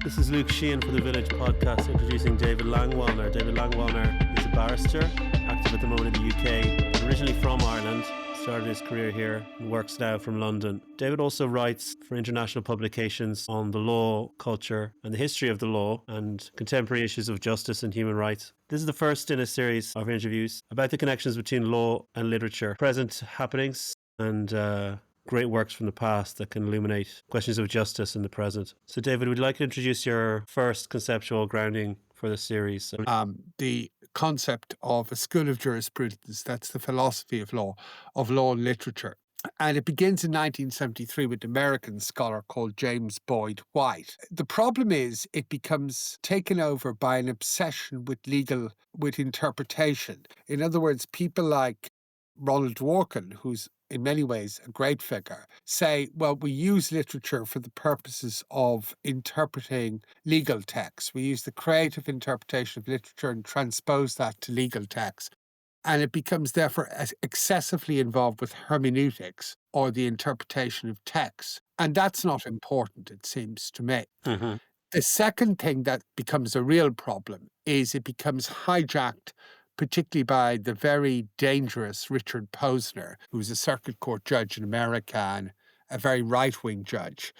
This is Luke Sheehan for the Village podcast, introducing David Langwallner. David Langwallner is a barrister, active at the moment in the UK, originally from Ireland, started his career here and works now from London. David also writes for international publications on the law, culture and the history of the law and contemporary issues of justice and human rights. This is the first in a series of interviews about the connections between law and literature, present happenings and great works from the past that can illuminate questions of justice in the present. So David, would you like to introduce your first conceptual grounding for the series? The concept of a school of jurisprudence, that's the philosophy of law and literature. And it begins in 1973 with an American scholar called James Boyd White. The problem is it becomes taken over by an obsession with interpretation. In other words, people like Ronald Dworkin, who's in many ways a great figure, say, well, we use literature for the purposes of interpreting legal texts. We use the creative interpretation of literature and transpose that to legal texts. And it becomes therefore excessively involved with hermeneutics or the interpretation of texts. And that's not important, it seems to me. Mm-hmm. The second thing that becomes a real problem is it becomes hijacked particularly by the very dangerous Richard Posner, who's a circuit court judge in America and a very right-wing judge,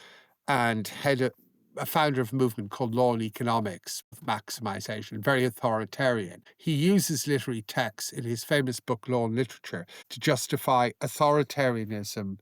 and had a founder of a movement called Law and Economics of Maximization, very authoritarian. He uses literary texts in his famous book, Law and Literature, to justify authoritarianism,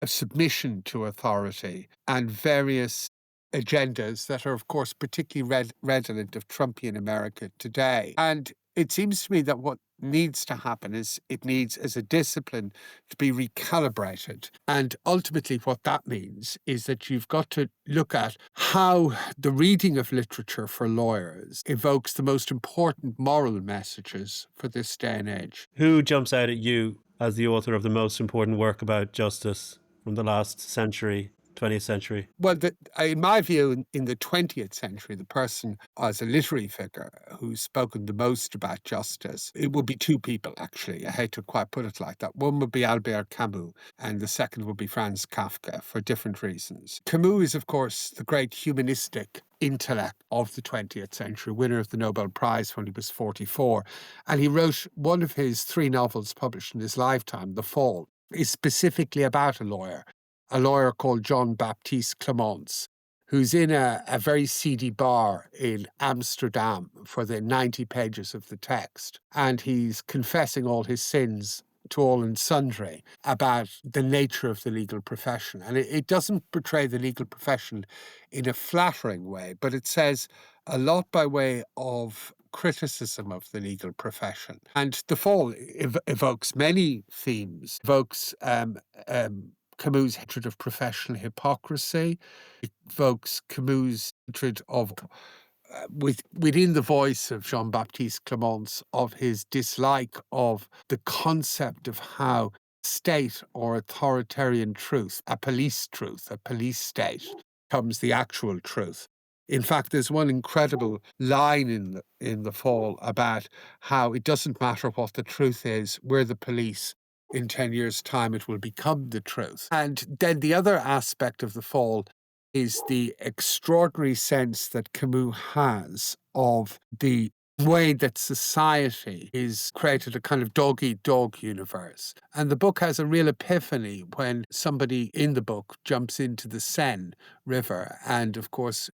submission to authority, and various agendas that are, of course, particularly redolent of Trumpian America today. And it seems to me that what needs to happen is it needs, as a discipline, to be recalibrated. And ultimately what that means is that you've got to look at how the reading of literature for lawyers evokes the most important moral messages for this day and age. Who jumps out at you as the author of the most important work about justice from the last century, 20th century? Well, in my view, in the 20th century, the person as a literary figure who's spoken the most about justice, it would be two people, actually. I hate to quite put it like that. One would be Albert Camus, and the second would be Franz Kafka, for different reasons. Camus is, of course, the great humanistic intellect of the 20th century, winner of the Nobel Prize when he was 44. And he wrote one of his three novels published in his lifetime, The Fall, is specifically about a lawyer called Jean-Baptiste Clemence, who's in a very seedy bar in Amsterdam for the 90 pages of the text. And he's confessing all his sins to all and sundry about the nature of the legal profession. And it doesn't portray the legal profession in a flattering way, but it says a lot by way of criticism of the legal profession. And The Fall evokes many themes, evokes Camus' hatred of professional hypocrisy. It evokes Camus' hatred of, within the voice of Jean-Baptiste Clemence, of his dislike of the concept of how state or authoritarian truth, a police state, becomes the actual truth. In fact, there's one incredible line in the Fall about how it doesn't matter what the truth is, we're the police. In 10 years' time, it will become the truth. And then the other aspect of The Fall is the extraordinary sense that Camus has of the way that society is created a kind of dog-eat-dog universe. And the book has a real epiphany when somebody in the book jumps into the Seine River. And, of course,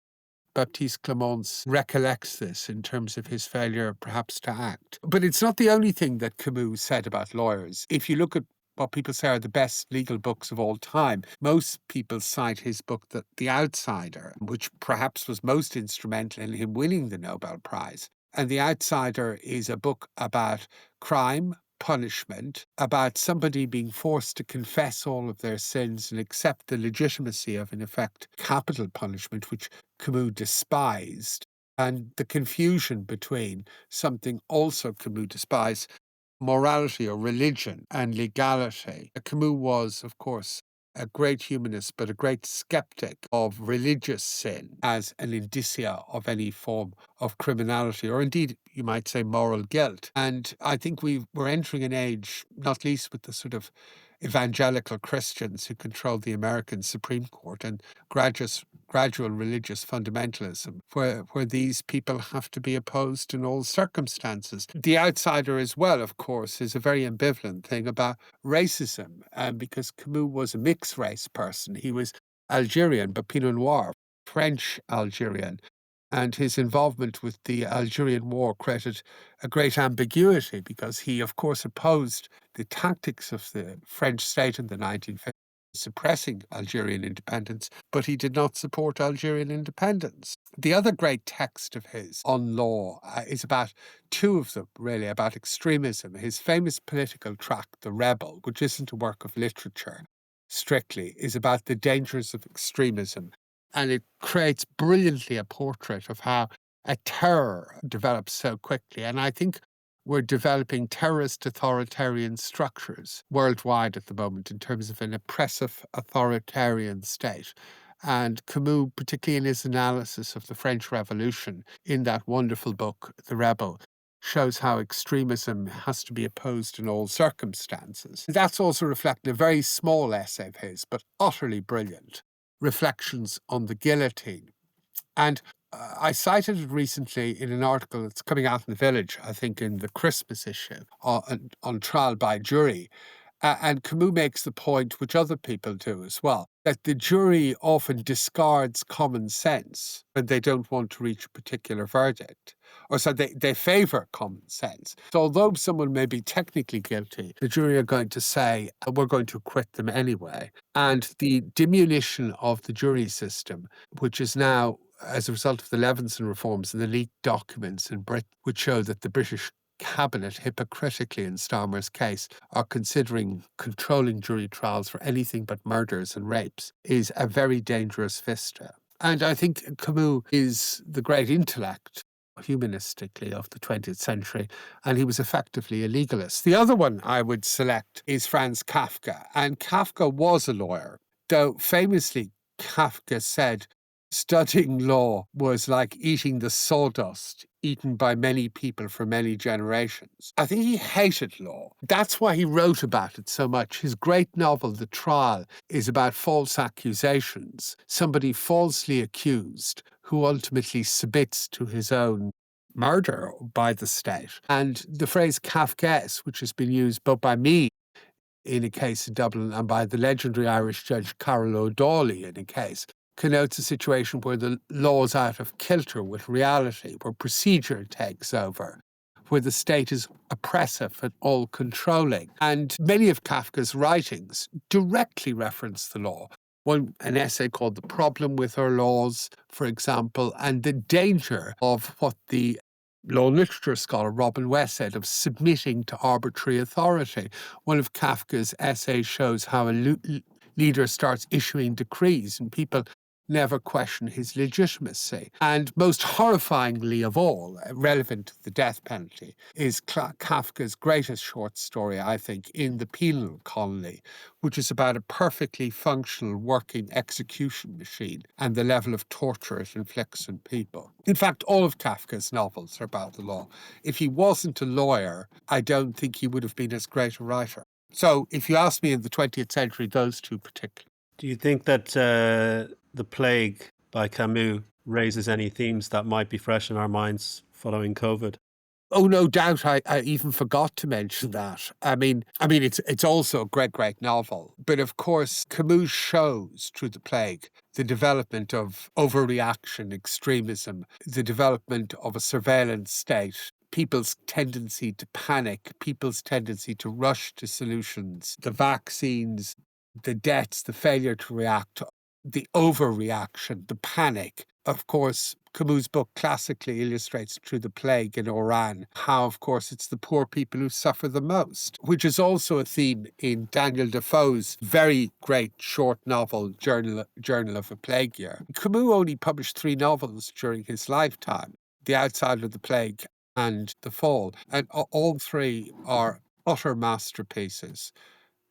Baptiste Clemence recollects this in terms of his failure perhaps to act. But it's not the only thing that Camus said about lawyers. If you look at what people say are the best legal books of all time, most people cite his book, The Outsider, which perhaps was most instrumental in him winning the Nobel Prize. And The Outsider is a book about crime, punishment, about somebody being forced to confess all of their sins and accept the legitimacy of, in effect, capital punishment, which Camus despised, and the confusion between something also Camus despised, morality or religion, and legality. Camus was, of course, a great humanist, but a great skeptic of religious sin as an indicia of any form of criminality, or indeed, you might say, moral guilt. And I think we're entering an age, not least with the sort of evangelical Christians who control the American Supreme Court and graduate gradual religious fundamentalism, where these people have to be opposed in all circumstances. The outsider as well, of course, is a very ambivalent thing about racism, because Camus was a mixed race person. He was Algerian, but Pinot Noir, French Algerian. And his involvement with the Algerian War created a great ambiguity because he, of course, opposed the tactics of the French state in the 1950s, suppressing Algerian independence, but he did not support Algerian independence. The other great text of his on law is about two of them, really, about extremism. His famous political tract, The Rebel, which isn't a work of literature strictly, is about the dangers of extremism. And it creates brilliantly a portrait of how a terror develops so quickly. And I think we're developing terrorist authoritarian structures worldwide at the moment in terms of an oppressive authoritarian state. And Camus, particularly in his analysis of the French Revolution, in that wonderful book, The Rebel, shows how extremism has to be opposed in all circumstances. That's also reflected in a very small essay of his, but utterly brilliant, Reflections on the Guillotine. And I cited it recently in an article that's coming out in the Village, I think in the Christmas issue, on trial by jury. And Camus makes the point, which other people do as well, that the jury often discards common sense when they don't want to reach a particular verdict. Or so they favour common sense. So although someone may be technically guilty, the jury are going to say, we're going to acquit them anyway. And the diminution of the jury system, which is now, as a result of the Levinson reforms and the leaked documents in Britain, which show that the British Cabinet, hypocritically in Starmer's case, are considering controlling jury trials for anything but murders and rapes, is a very dangerous vista. And I think Camus is the great intellect, humanistically, of the 20th century, and he was effectively a legalist. The other one I would select is Franz Kafka, and Kafka was a lawyer, though famously Kafka said studying law was like eating the sawdust eaten by many people for many generations. I think he hated law. That's why he wrote about it so much. His great novel, The Trial, is about false accusations, somebody falsely accused who ultimately submits to his own murder by the state. And the phrase Kafkaesque, which has been used both by me in a case in Dublin and by the legendary Irish judge Carol O'Dawley in a case, connotes a situation where the law is out of kilter with reality, where procedure takes over, where the state is oppressive and all-controlling. And many of Kafka's writings directly reference the law. An essay called The Problem with Our Laws, for example, and the danger of what the law and literature scholar Robin West said of submitting to arbitrary authority. One of Kafka's essays shows how a leader starts issuing decrees and people never question his legitimacy. And most horrifyingly of all, relevant to the death penalty, is Kafka's greatest short story, I think, In the Penal Colony, which is about a perfectly functional working execution machine and the level of torture it inflicts on people. In fact, all of Kafka's novels are about the law. If he wasn't a lawyer, I don't think he would have been as great a writer. So if you ask me in the 20th century, those two particularly. Do you think that The Plague by Camus raises any themes that might be fresh in our minds following COVID? Oh, no doubt. I even forgot to mention that. I mean, it's also a great novel. But of course, Camus shows through The Plague the development of overreaction, extremism, the development of a surveillance state, people's tendency to panic, people's tendency to rush to solutions, the vaccines, the deaths, the failure to react, the overreaction, the panic. Of course, Camus' book classically illustrates through the plague in Oran how, of course, it's the poor people who suffer the most, which is also a theme in Daniel Defoe's very great short novel, Journal of a Plague Year. Camus only published 3 novels during his lifetime, The Outsider, The Plague, and The Fall, and all 3 are utter masterpieces.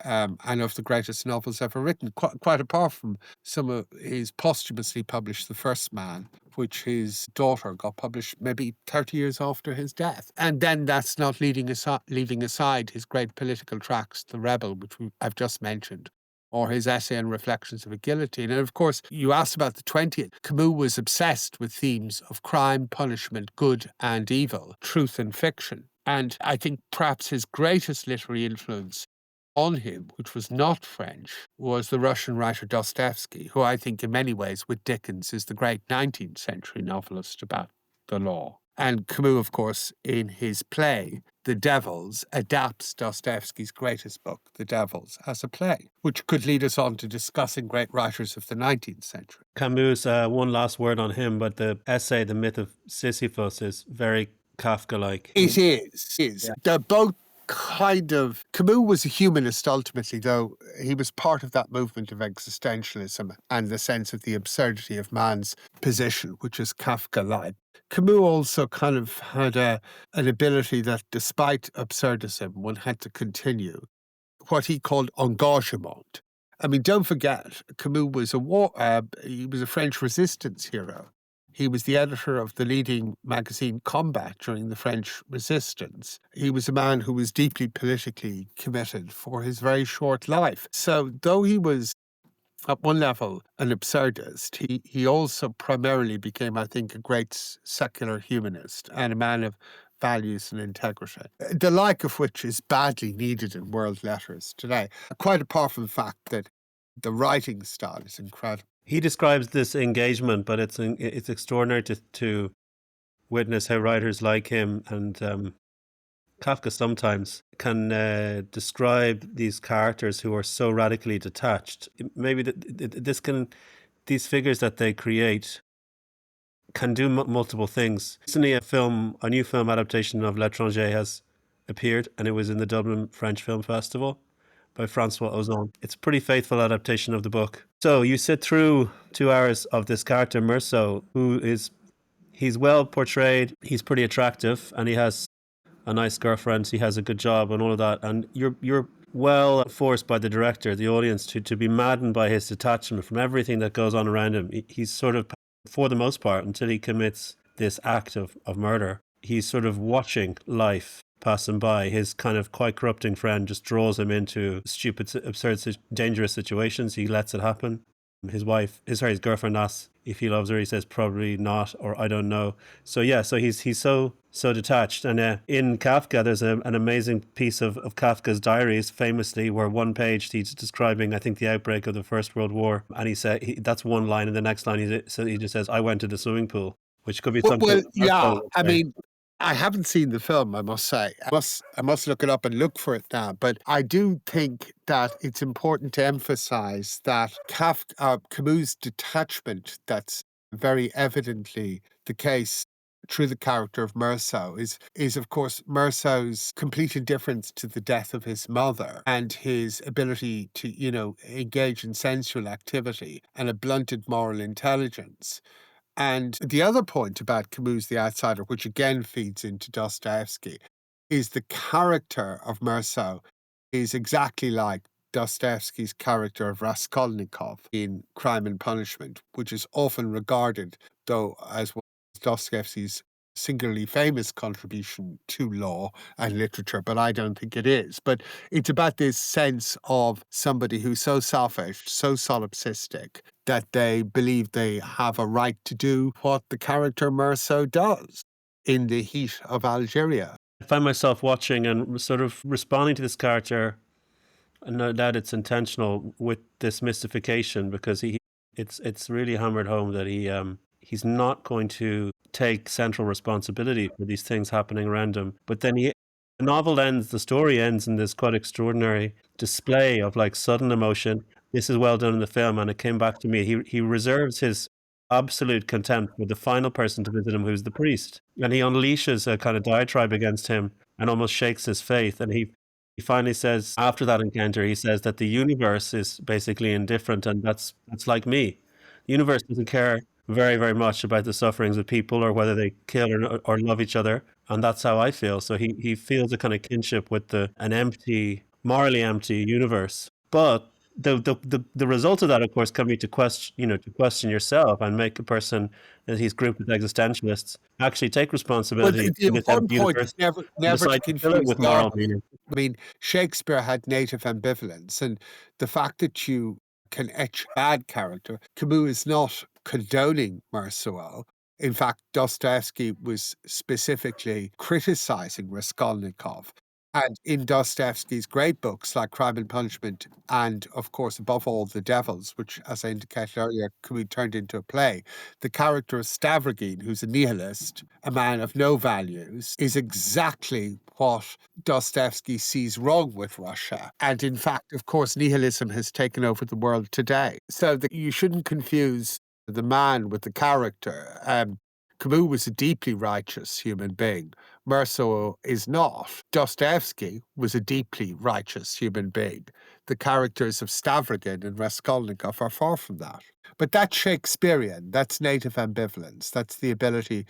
And of the greatest novels ever written, quite apart from some of his posthumously published The First Man, which his daughter got published maybe 30 years after his death. And then that's not leaving aside his great political tracts, The Rebel, which I've just mentioned, or his essay on reflections of a guillotine. And of course, you asked about the 20th. Camus was obsessed with themes of crime, punishment, good and evil, truth and fiction. And I think perhaps his greatest literary influence on him, which was not French, was the Russian writer Dostoevsky, who I think in many ways, with Dickens, is the great 19th century novelist about the law. And Camus, of course, in his play, The Devils, adapts Dostoevsky's greatest book, The Devils, as a play, which could lead us on to discussing great writers of the 19th century. Camus, one last word on him, but the essay, The Myth of Sisyphus, is very Kafka-like. It is. Yeah. They're both kind of... Camus was a humanist ultimately, though he was part of that movement of existentialism and the sense of the absurdity of man's position, which is Kafka-like. Camus also kind of had an ability that, despite absurdism, one had to continue, what he called engagement. I mean, don't forget, Camus was he was a French resistance hero. He was the editor of the leading magazine Combat during the French Resistance. He was a man who was deeply politically committed for his very short life. So though he was, at one level, an absurdist, he also primarily became, I think, a great secular humanist and a man of values and integrity, the like of which is badly needed in world letters today, quite apart from the fact that the writing style is incredible. He describes this engagement, but it's extraordinary to witness how writers like him and Kafka sometimes can describe these characters who are so radically detached. Maybe these figures that they create can do multiple things. Recently, a new film adaptation of L'Étranger has appeared, and it was in the Dublin French Film Festival by Francois Ozon. It's a pretty faithful adaptation of the book. So you sit through 2 hours of this character, Merceau, he's well portrayed, he's pretty attractive, and he has a nice girlfriend, he has a good job and all of that. And you're well forced by the director, the audience, to be maddened by his detachment from everything that goes on around him. He's sort of, for the most part, until he commits this act of murder, he's sort of watching life passing by. His kind of quite corrupting friend just draws him into stupid, absurd, dangerous situations. He lets it happen. His girlfriend asks if he loves her. He says probably not, or I don't know. So yeah, so he's so detached. And in Kafka, there's an amazing piece of Kafka's diaries, famously, where one page he's describing, I think, the outbreak of the First World War, and he said that's one line, and the next line he just says, "I went to the swimming pool," which could be something. Well, yeah, I mean, I haven't seen the film, I must say. I must look it up and look for it now. But I do think that it's important to emphasize that Camus' detachment, that's very evidently the case through the character of Merceau, is of course Merceau's complete indifference to the death of his mother and his ability to, engage in sensual activity and a blunted moral intelligence. And the other point about Camus the Outsider, which again feeds into Dostoevsky, is the character of Merceau is exactly like Dostoevsky's character of Raskolnikov in Crime and Punishment, which is often regarded, though, as one of Dostoevsky's singularly famous contribution to law and literature, but I don't think it is. But it's about this sense of somebody who's so selfish, so solipsistic, that they believe they have a right to do what the character Merceau does in the heat of Algeria. I find myself watching and sort of responding to this character, and no doubt it's intentional, with this mystification, because it's really hammered home that he's not going to take central responsibility for these things happening around him. But then the story ends in this quite extraordinary display of like sudden emotion. This is well done in the film, and it came back to me. He reserves his absolute contempt for the final person to visit him, who's the priest. And he unleashes a kind of diatribe against him and almost shakes his faith. And he finally says, after that encounter, he says that the universe is basically indifferent, and that's like me. The universe doesn't care very, very much about the sufferings of people or whether they kill or love each other. And that's how I feel. So he feels a kind of kinship with an empty, morally empty universe. But the result of that, of course, can be to question yourself and make a person that he's grouped with existentialists actually take Well, responsibility the for this empty important point is universe and never to decide to fill it confuse with Darrow. moral meaning. I mean, Shakespeare had native ambivalence, and the fact that you can etch a bad character, Camus is not condoning Merceau. In fact, Dostoevsky was specifically criticizing Raskolnikov. And in Dostoevsky's great books like Crime and Punishment and, of course, above all, The Devils, which, as I indicated earlier, Camus turned into a play, the character of Stavrogin, who's a nihilist, a man of no values, is exactly what Dostoevsky sees wrong with Russia. And in fact, of course, nihilism has taken over the world today. So that you shouldn't confuse the man with the character. Camus was a deeply righteous human being. Merceau is not. Dostoevsky was a deeply righteous human being. The characters of Stavrogin and Raskolnikov are far from that. But that's Shakespearean. That's native ambivalence. That's the ability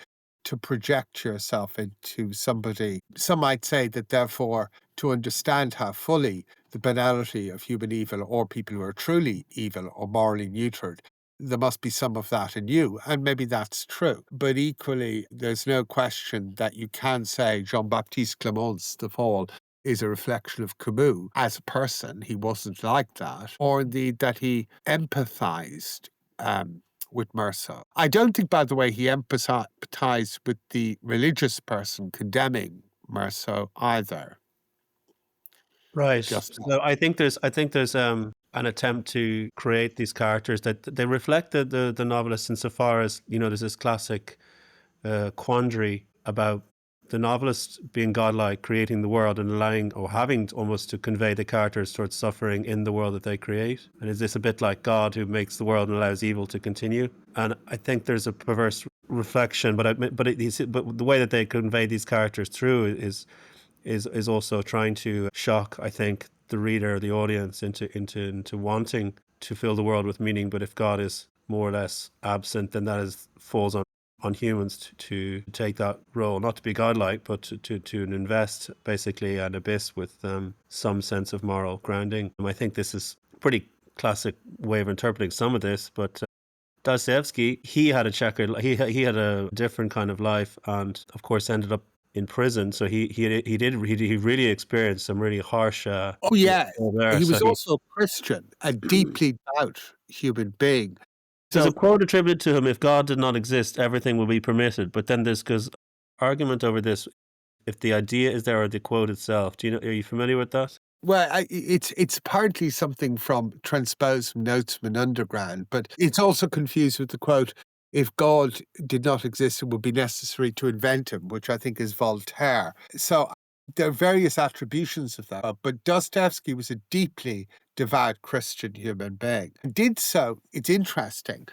to project yourself into somebody. Some might say that, therefore, to understand how fully the banality of human evil or people who are truly evil or morally neutered, there must be some of that in you, and maybe that's true. But equally, there's no question that you can say Jean-Baptiste Clément's The Fall is a reflection of Camus. As a person, he wasn't like that, or indeed that he empathized with Merceau. I don't think, by the way, he empathized with the religious person condemning Merceau either. Right. Just So I think there's an attempt to create these characters that they reflect the novelist insofar as, there's this classic quandary about the novelist being godlike, creating the world and allowing or having almost to convey the characters towards suffering in the world that they create. And is this a bit like God who makes the world and allows evil to continue? And I think there's a perverse reflection, but the way that they convey these characters through is also trying to shock, I think, the reader, the audience into wanting to fill the world with meaning. But if God is more or less absent, then falls on humans to take that role, not to be godlike, but to invest basically an abyss with some sense of moral grounding. And I think this is a pretty classic way of interpreting some of this, but Dostoevsky, he had a different kind of life, and of course ended up in prison. So he really experienced some really harsh. Oh, yeah. There. He So was also a Christian, a deeply devout human being. there's a So, quote attributed to him: "If God did not exist, everything will be permitted." But then there's goes argument over this: if the idea is there or the quote itself. Are you familiar with that? well, it's apparently something transposed from Notes from an Underground, but it's also confused with the quote, "If God did not exist, it would be necessary to invent him," which I think is Voltaire. So there are various attributions of that, but Dostoevsky was a deeply devout Christian human being. And did so, it's interesting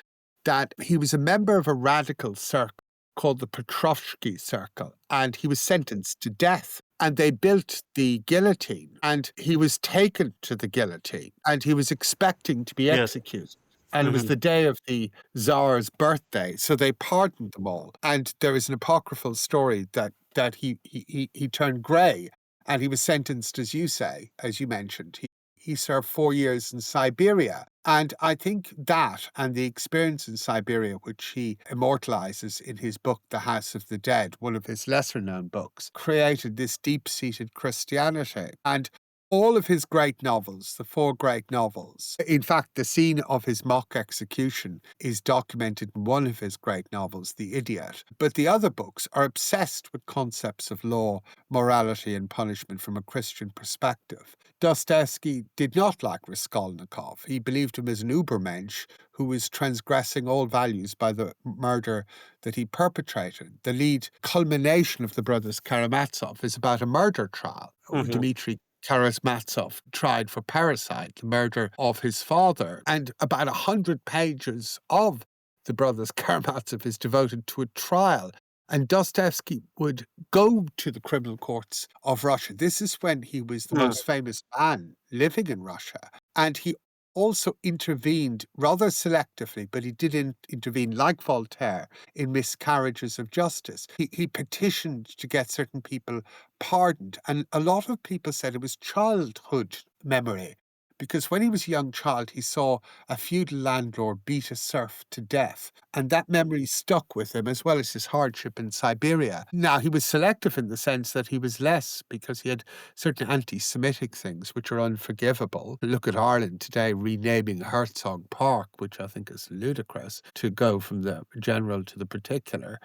that he was a member of a radical circle called the Petrovsky Circle, and he was sentenced to death. And they built the guillotine, and he was taken to the guillotine, and he was expecting to be Yes. executed. And it was the day of the Tsar's birthday, so they pardoned them all. And there is an apocryphal story that he turned grey, and he was sentenced, as you mentioned. He served 4 years in Siberia. And I think that and the experience in Siberia, which he immortalizes in his book, The House of the Dead, one of his lesser known books, created this deep-seated Christianity. And all of his great novels, the 4 great novels, in fact, the scene of his mock execution is documented in one of his great novels, The Idiot. But the other books are obsessed with concepts of law, morality, and punishment from a Christian perspective. Dostoevsky did not like Raskolnikov. He believed him as an Ubermensch who was transgressing all values by the murder that he perpetrated. The lead culmination of the brothers Karamazov is about a murder trial. Dmitry Karamazov tried for parricide, the murder of his father, and about 100 pages of the brothers Karamazov is devoted to a trial. And Dostoevsky would go to the criminal courts of Russia. This is when he was the most famous man living in Russia. And he also intervened rather selectively, but he did intervene, like Voltaire, in miscarriages of justice. He petitioned to get certain people pardoned. And a lot of people said it was childhood memory, because when he was a young child, he saw a feudal landlord beat a serf to death. And that memory stuck with him, as well as his hardship in Siberia. Now, he was selective in the sense that he was less, because he had certain anti-Semitic things which are unforgivable. Look at Ireland today renaming Herzog Park, which I think is ludicrous, to go from the general to the particular.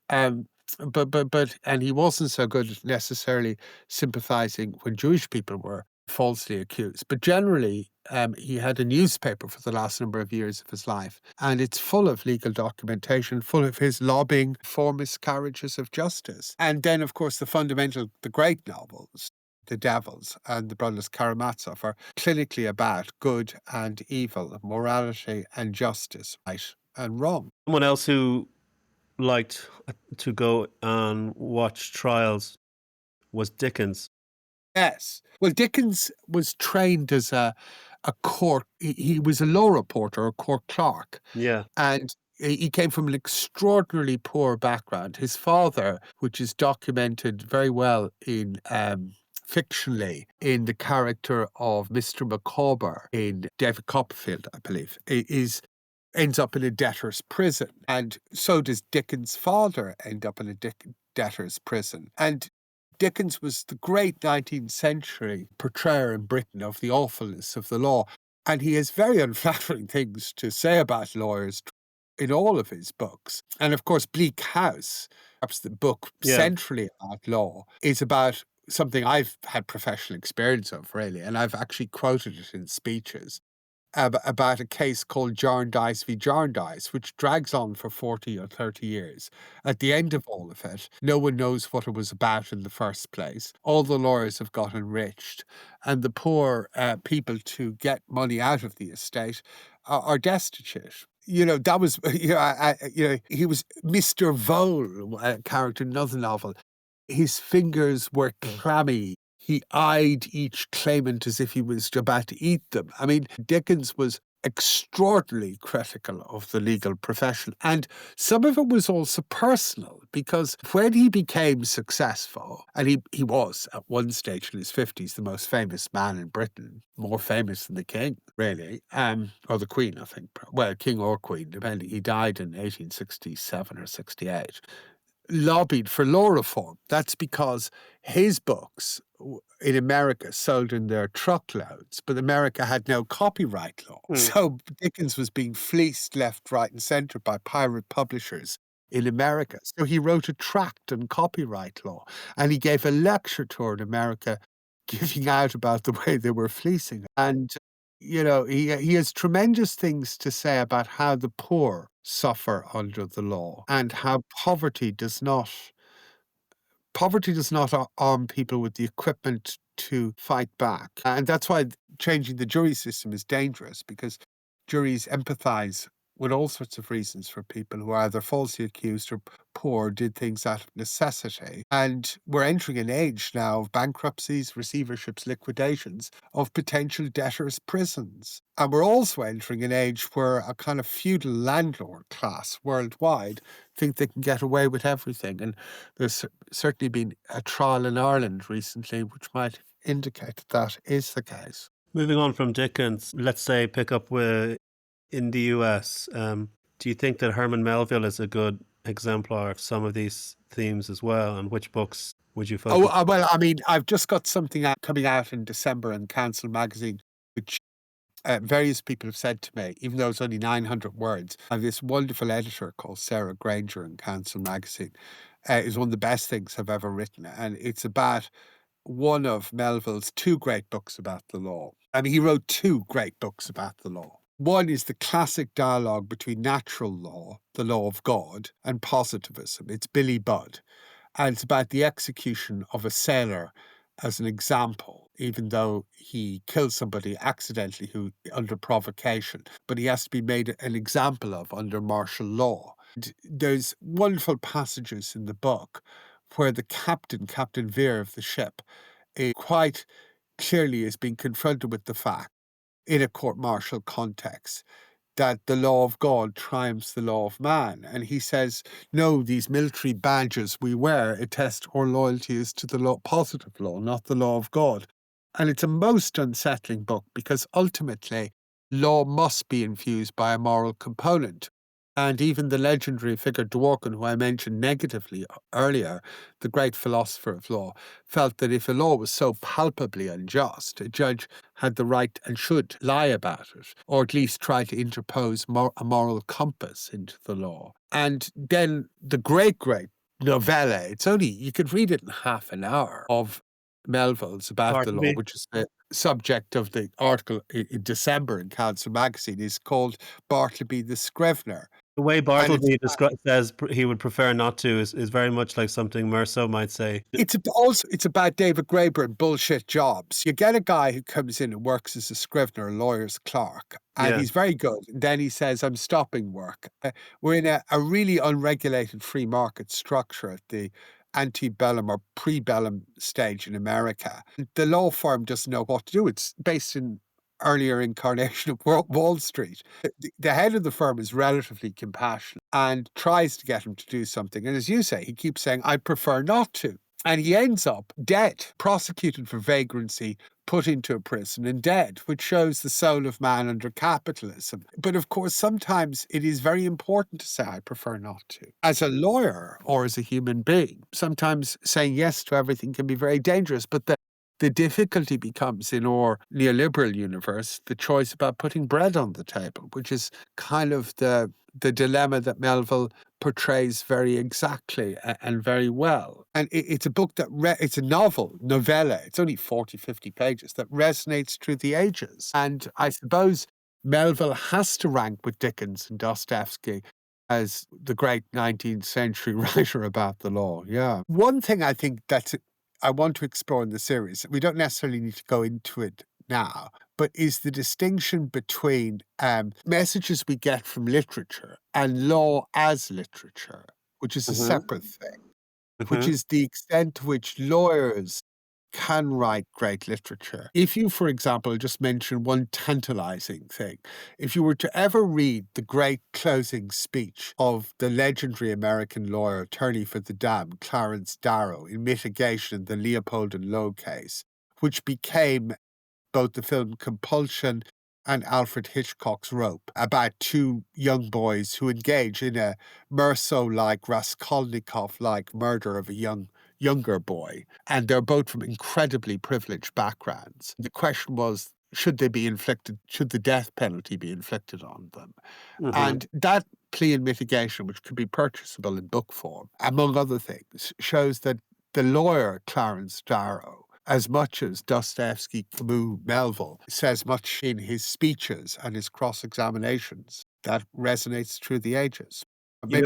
And he wasn't so good at necessarily sympathizing when Jewish people were falsely accused. But generally, he had a newspaper for the last number of years of his life, and it's full of legal documentation, full of his lobbying for miscarriages of justice. And then, of course, the great novels, The Devils and The Brothers Karamazov, are clinically about good and evil, morality and justice, right and wrong. Someone else who liked to go and watch trials was Dickens. Yes. Well, Dickens was trained as a court, he was a law reporter, a court clerk, Yeah. and he came from an extraordinarily poor background. His father, which is documented very well in fictionally in the character of Mr. Micawber in David Copperfield, I believe, ends up in a debtor's prison. And so does Dickens' father end up in a debtor's prison. And Dickens was the great 19th century portrayer in Britain of the awfulness of the law. And he has very unflattering things to say about lawyers in all of his books. And of course, Bleak House, perhaps the book centrally about law, is about something I've had professional experience of, really. And I've actually quoted it in speeches about a case called Jarndyce v. Jarndyce, which drags on for 40 or 30 years. At the end of all of it, no one knows what it was about in the first place. All the lawyers have got enriched, and the poor people to get money out of the estate are destitute. That was, he was Mr. Vole, a character in another novel. His fingers were clammy. He eyed each claimant as if he was about to eat them. I mean, Dickens was extraordinarily critical of the legal profession. And some of it was also personal, because when he became successful, and he was at one stage in his 50s the most famous man in Britain, more famous than the king, really, or the queen, I think. Well, king or queen, depending. He died in 1867 or 68. Lobbied for law reform. That's because his books in America sold in their truckloads, but America had no copyright law. So Dickens was being fleeced left, right, and centre by pirate publishers in America. So he wrote a tract on copyright law, and he gave a lecture tour in America giving out about the way they were fleecing. And he has tremendous things to say about how the poor suffer under the law, and how poverty does not arm people with the equipment to fight back. And that's why changing the jury system is dangerous, because juries empathize with all sorts of reasons for people who are either falsely accused or poor, did things out of necessity. And we're entering an age now of bankruptcies, receiverships, liquidations, of potential debtors' prisons. And we're also entering an age where a kind of feudal landlord class worldwide think they can get away with everything. And there's certainly been a trial in Ireland recently which might indicate that is the case. Moving on from Dickens, let's say pick up with in the US. Do you think that Herman Melville is a good exemplar of some of these themes as well? And which books would you focus? Well, I mean, I've just got something coming out in December in Council magazine, which various people have said to me, even though it's only 900 words. I have this wonderful editor called Sarah Granger in Council magazine. It's one of the best things I've ever written. And it's about one of Melville's two great books about the law. I mean, he wrote two great books about the law. One is the classic dialogue between natural law, the law of God, and positivism. It's Billy Budd. And it's about the execution of a sailor as an example, even though he killed somebody accidentally under provocation. But he has to be made an example of under martial law. And there's wonderful passages in the book where the Captain Vere of the ship, quite clearly is being confronted with the fact, in a court-martial context, that the law of God triumphs the law of man. And he says, no, these military badges we wear attest our loyalty is to the law, positive law, not the law of God. And it's a most unsettling book because ultimately law must be infused by a moral component. And even the legendary figure Dworkin, who I mentioned negatively earlier, the great philosopher of law, felt that if a law was so palpably unjust, a judge had the right and should lie about it, or at least try to interpose a moral compass into the law. And then the great novella, it's only, you could read it in half an hour, of Melville's About the Law, Bartleby. which is the subject of the article in December in Council magazine, is called Bartleby the Scrivener. The way And it's Bartleby says he would prefer not to is very much like something Merceau might say. it's about David Graeber and bullshit jobs. You get a guy who comes in and works as a scrivener, a lawyer's clerk, and Yeah. he's very good. Then he says, I'm stopping work. We're in a really unregulated free market structure at the antebellum or pre-bellum stage in America. The law firm doesn't know what to do. It's based in earlier incarnation of Wall Street. The head of the firm is relatively compassionate and tries to get him to do something. And as you say, he keeps saying, I prefer not to. And he ends up dead, prosecuted for vagrancy, put into a prison and dead, which shows the soul of man under capitalism. But of course, sometimes it is very important to say, I prefer not to. As a lawyer or as a human being, sometimes saying yes to everything can be very dangerous. But the difficulty becomes, in our neoliberal universe, the choice about putting bread on the table, which is kind of the dilemma that Melville portrays very exactly and very well. And it's a book that, it's a novella, it's only 40, 50 pages, that resonates through the ages. And I suppose Melville has to rank with Dickens and Dostoevsky as the great 19th century writer about the law. Yeah. One thing I think I want to explore in the series, we don't necessarily need to go into it now, but is the distinction between messages we get from literature and law as literature, which is a separate thing, which is the extent to which lawyers can write great literature. If you, for example, just mention one tantalizing thing, if you were to ever read the great closing speech of the legendary American lawyer, attorney for the damned, Clarence Darrow, in Mitigation, the Leopold and Loeb case, which became both the film Compulsion and Alfred Hitchcock's Rope, about two young boys who engage in a Merceau-like, Raskolnikov-like murder of a younger boy. And they're both from incredibly privileged backgrounds. The question was, should the death penalty be inflicted on them? And that plea in Mitigation, which could be purchasable in book form, among other things, shows that the lawyer, Clarence Darrow, as much as Dostoevsky, Camus, Melville, says much in his speeches and his cross-examinations that resonates through the ages. You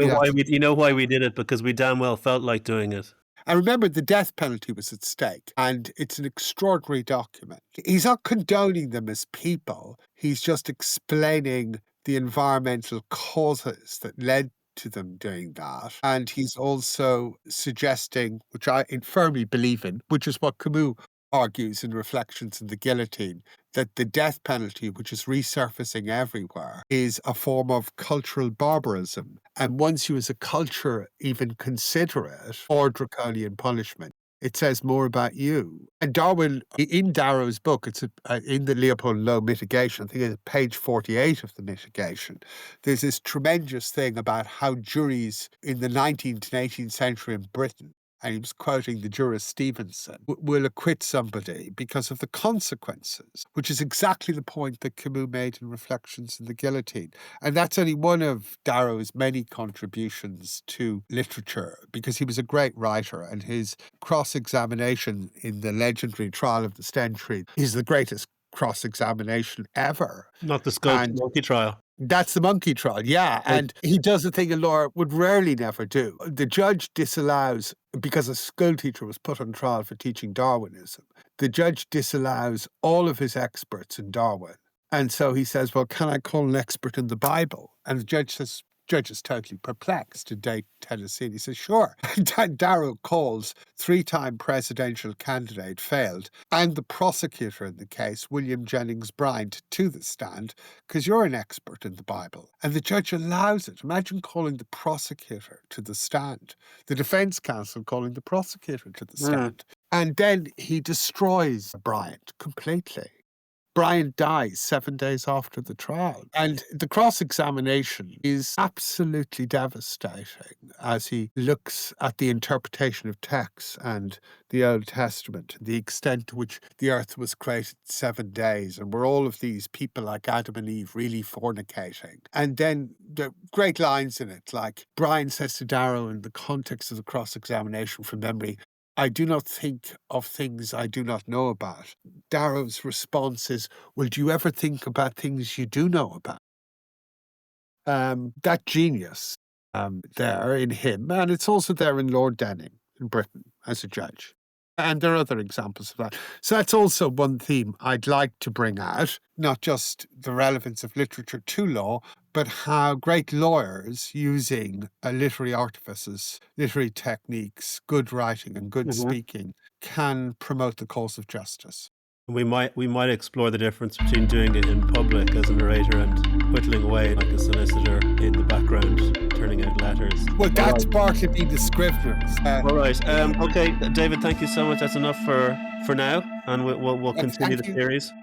know why we did it? Because we damn well felt like doing it. And remember, the death penalty was at stake, and it's an extraordinary document. He's not condoning them as people. He's just explaining the environmental causes that led to them doing that. And he's also suggesting, which I firmly believe in, which is what Camus argues in Reflections on the Guillotine, that the death penalty, which is resurfacing everywhere, is a form of cultural barbarism. And once you as a culture even consider it or draconian punishment, it says more about you. And Darwin, in Darrow's book, it's in the Leopold and Loeb Mitigation, I think it's page 48 of the Mitigation, there's this tremendous thing about how juries in the 19th and 18th century in Britain, and he was quoting the jurist Stevenson, will acquit somebody because of the consequences, which is exactly the point that Camus made in Reflections on the Guillotine. And that's only one of Darrow's many contributions to literature, because he was a great writer, and his cross-examination in the legendary Trial of the Century is the greatest cross-examination ever. Not the Scopes monkey trial. That's the monkey trial, yeah. And he does a thing a lawyer would rarely never do. The judge disallows, because a schoolteacher was put on trial for teaching Darwinism, the judge disallows all of his experts in Darwin. And so he says, well, can I call an expert in the Bible? And the judge is totally perplexed to date Tennessee. And he says, sure. Darrow calls three-time presidential candidate, failed, and the prosecutor in the case, William Jennings Bryan, to the stand, because you're an expert in the Bible. And the judge allows it. Imagine calling the prosecutor to the stand. The defense counsel calling the prosecutor to the stand. And then he destroys Bryant completely. Bryant dies 7 days after the trial. And the cross-examination is absolutely devastating as he looks at the interpretation of texts and the Old Testament, the extent to which the earth was created 7 days, and were all of these people like Adam and Eve really fornicating. And then the great lines in it, like Bryant says to Darrow in the context of the cross-examination from memory, "I do not think of things I do not know about." Darrow's response is, "Well, do you ever think about things you do know about?" That genius there in him, and it's also there in Lord Denning in Britain as a judge. And there are other examples of that. So that's also one theme I'd like to bring out, not just the relevance of literature to law, but how great lawyers using literary artifices, literary techniques, good writing and good speaking can promote the cause of justice. We might explore the difference between doing it in public as a narrator and whittling away like a solicitor in the background, turning out letters. Well, that's partly been the Scriveners. All right. Okay, David, thank you so much. That's enough for now, and we'll continue the series.